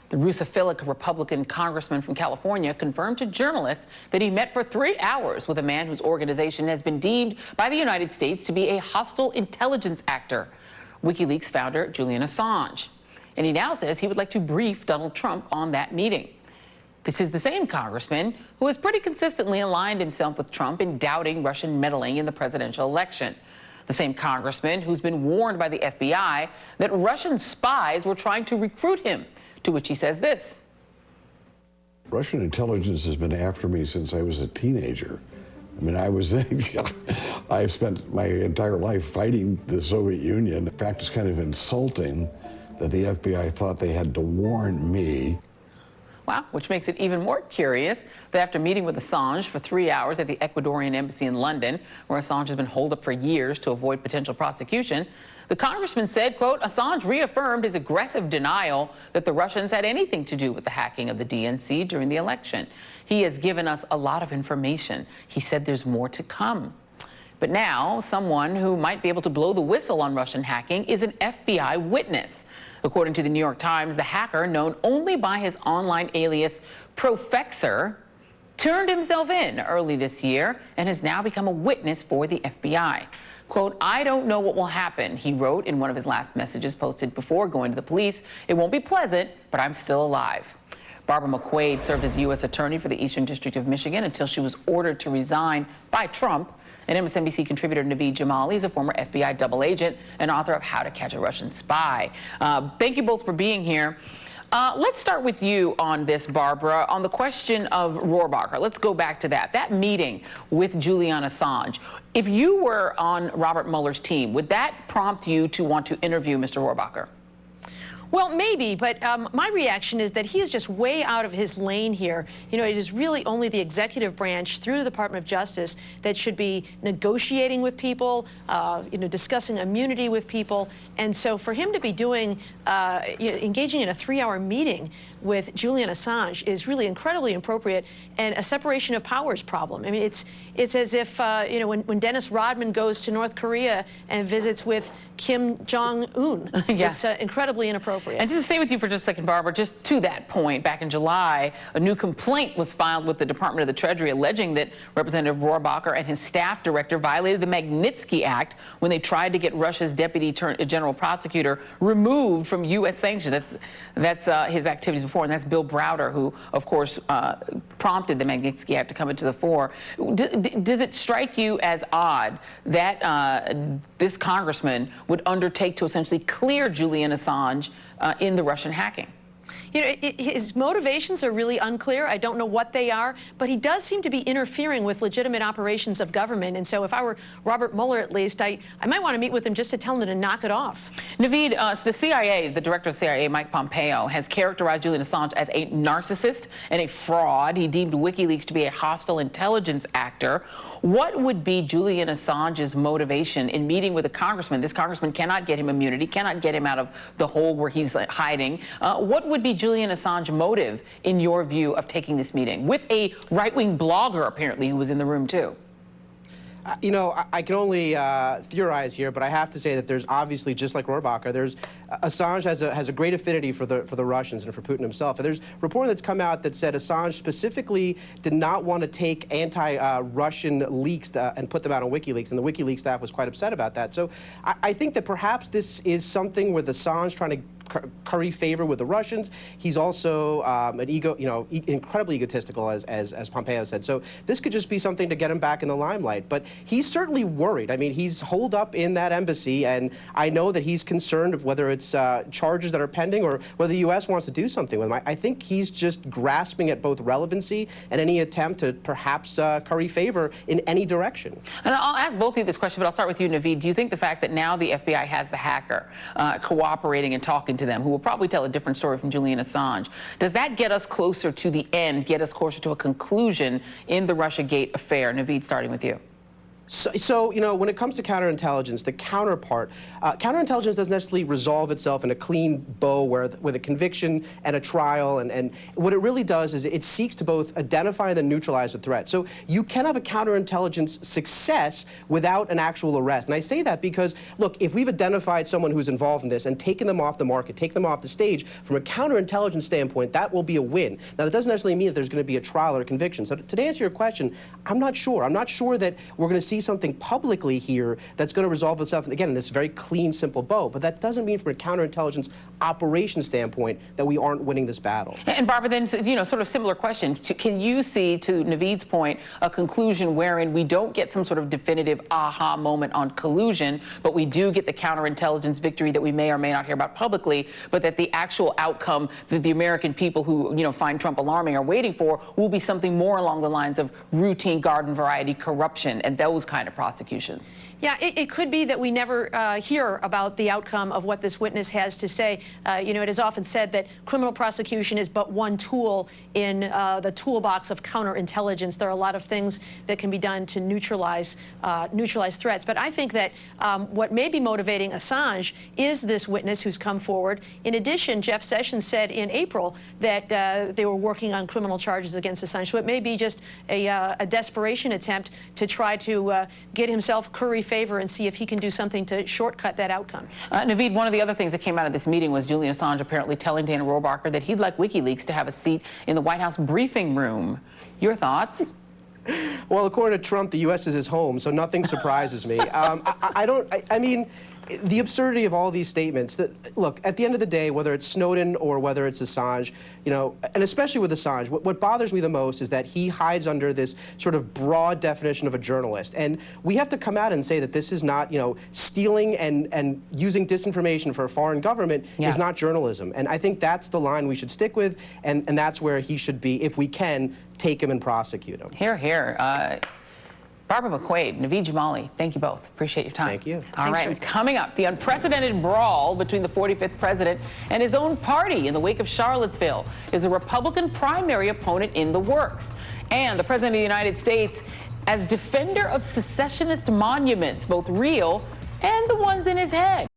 The Russophilic Republican congressman from California confirmed to journalists that he met for 3 hours with a man whose organization has been deemed by the United States to be a hostile intelligence actor, WikiLeaks founder Julian Assange. And he now says he would like to brief Donald Trump on that meeting. This is the same congressman who has pretty consistently aligned himself with Trump in doubting Russian meddling in the presidential election. The same congressman who's been warned by the FBI that Russian spies were trying to recruit him, to which he says this. Russian intelligence has been after me since I was a teenager. I mean, I've spent my entire life fighting the Soviet Union. In fact, it's kind of insulting that the FBI thought they had to warn me. Wow, which makes it even more curious that after meeting with Assange for 3 hours at the Ecuadorian embassy in London, where Assange has been holed up for years to avoid potential prosecution, the congressman said, quote, Assange reaffirmed his aggressive denial that the Russians had anything to do with the hacking of the DNC during the election. He has given us a lot of information. He said there's more to come. But now, someone who might be able to blow the whistle on Russian hacking is an FBI witness. According to the New York Times, the hacker, known only by his online alias Profexor, turned himself in early this year and has now become a witness for the FBI. Quote, I don't know what will happen, he wrote in one of his last messages posted before going to the police. It won't be pleasant, but I'm still alive. Barbara McQuaid served as U.S. Attorney for the Eastern District of Michigan until she was ordered to resign by Trump. And MSNBC contributor Naveed Jamali is a former FBI double agent and author of How to Catch a Russian Spy. Thank you both for being here. Let's start with you on this, Barbara, on the question of Rohrabacher. Let's go back to that. That meeting with Julian Assange. If you were on Robert Mueller's team, would that prompt you to want to interview Mr. Rohrabacher? Well, maybe, but my reaction is that he is just way out of his lane here. You know, it is really only the executive branch through the Department of Justice that should be negotiating with people, discussing immunity with people. And so for him to be doing, engaging in a 3-hour meeting with Julian Assange is really incredibly inappropriate and a separation of powers problem. I mean, it's as if, when Dennis Rodman goes to North Korea and visits with Kim Jong-un. Yeah. It's incredibly inappropriate. And just to stay with you for just a second, Barbara, just to that point, back in July, a new complaint was filed with the Department of the Treasury alleging that Representative Rohrabacher and his staff director violated the Magnitsky Act when they tried to get Russia's deputy general prosecutor removed from U.S. sanctions. That's his activities before, and that's Bill Browder, who, of course, prompted the Magnitsky Act to come into the fore. Does it strike you as odd that this congressman would undertake to essentially clear Julian Assange in the Russian hacking? You know, his motivations are really unclear. I don't know what they are, but he does seem to be interfering with legitimate operations of government. And so if I were Robert Mueller, at least, I might want to meet with him just to tell him to knock it off. Naveed, the CIA, the director of CIA, Mike Pompeo, has characterized Julian Assange as a narcissist and a fraud. He deemed WikiLeaks to be a hostile intelligence actor. What would be Julian Assange's motivation in meeting with a congressman? This congressman cannot get him immunity, cannot get him out of the hole where he's hiding. What would be Julian Assange's motive, in your view, of taking this meeting with a right-wing blogger, apparently, who was in the room, too? I can only theorize here, but I have to say that there's obviously, just like Rohrabacher, Assange has a great affinity for the Russians and for Putin himself. And there's a report that's come out that said Assange specifically did not want to take anti-Russian leaks and put them out on WikiLeaks, and the WikiLeaks staff was quite upset about that. So I think that perhaps this is something with Assange trying to curry favor with the Russians. He's also incredibly egotistical, as Pompeo said. So this could just be something to get him back in the limelight. But he's certainly worried. I mean, he's holed up in that embassy, and I know that he's concerned of whether it's charges that are pending or whether the U.S. wants to do something with him. I think he's just grasping at both relevancy and any attempt to perhaps curry favor in any direction. And I'll ask both of you this question, but I'll start with you, Naveed. Do you think the fact that now the FBI has the hacker cooperating and talking to them, who will probably tell a different story from Julian Assange, does that get us closer to the end, get us closer to a conclusion in the Russiagate affair? Naveed, starting with you. So, you know, when it comes to counterintelligence, the counterpart, counterintelligence doesn't necessarily resolve itself in a clean bow with a conviction and a trial. And what it really does is it seeks to both identify and then neutralize a threat. So you can have a counterintelligence success without an actual arrest. And I say that because, look, if we've identified someone who's involved in this and taken them off the market, taken them off the stage, from a counterintelligence standpoint, that will be a win. Now, that doesn't necessarily mean that there's going to be a trial or a conviction. So to answer your question, I'm not sure. I'm not sure that we're going to see something publicly here that's going to resolve itself, again, in this very clean, simple bow. But that doesn't mean from a counterintelligence operation standpoint that we aren't winning this battle. And Barbara, then, you know, sort of similar question. Can you see, to Naveed's point, a conclusion wherein we don't get some sort of definitive aha moment on collusion, but we do get the counterintelligence victory that we may or may not hear about publicly, but that the actual outcome that the American people who, you know, find Trump alarming are waiting for will be something more along the lines of routine garden variety corruption and those kind of prosecutions? Yeah, it could be that we never hear about the outcome of what this witness has to say. You know, it is often said that criminal prosecution is but one tool in the toolbox of counterintelligence. There are a lot of things that can be done to neutralize threats. But I think that what may be motivating Assange is this witness who's come forward. In addition, Jeff Sessions said in April that they were working on criminal charges against Assange. So it may be just a desperation attempt to try to get himself curry favor and see if he can do something to shortcut that outcome. Naveed, one of the other things that came out of this meeting was Julian Assange apparently telling Dana Rohrabacher that he'd like WikiLeaks to have a seat in the White House briefing room. Your thoughts? Well, according to Trump, the U.S. is his home, so nothing surprises me. I mean, the absurdity of all these statements, look, at the end of the day, whether it's Snowden or whether it's Assange, you know, and especially with Assange, what bothers me the most is that he hides under this sort of broad definition of a journalist. And we have to come out and say that this is not, you know, stealing and using disinformation for a foreign government is not journalism. And I think that's the line we should stick with, and that's where he should be, if we can, take him and prosecute him. Hear, hear. Barbara McQuaid, Naveed Jamali, thank you both. Appreciate your time. Thank you. All right, and coming up, the unprecedented brawl between the 45th president and his own party in the wake of Charlottesville. Is a Republican primary opponent in the works? And the President of the United States as defender of secessionist monuments, both real and the ones in his head.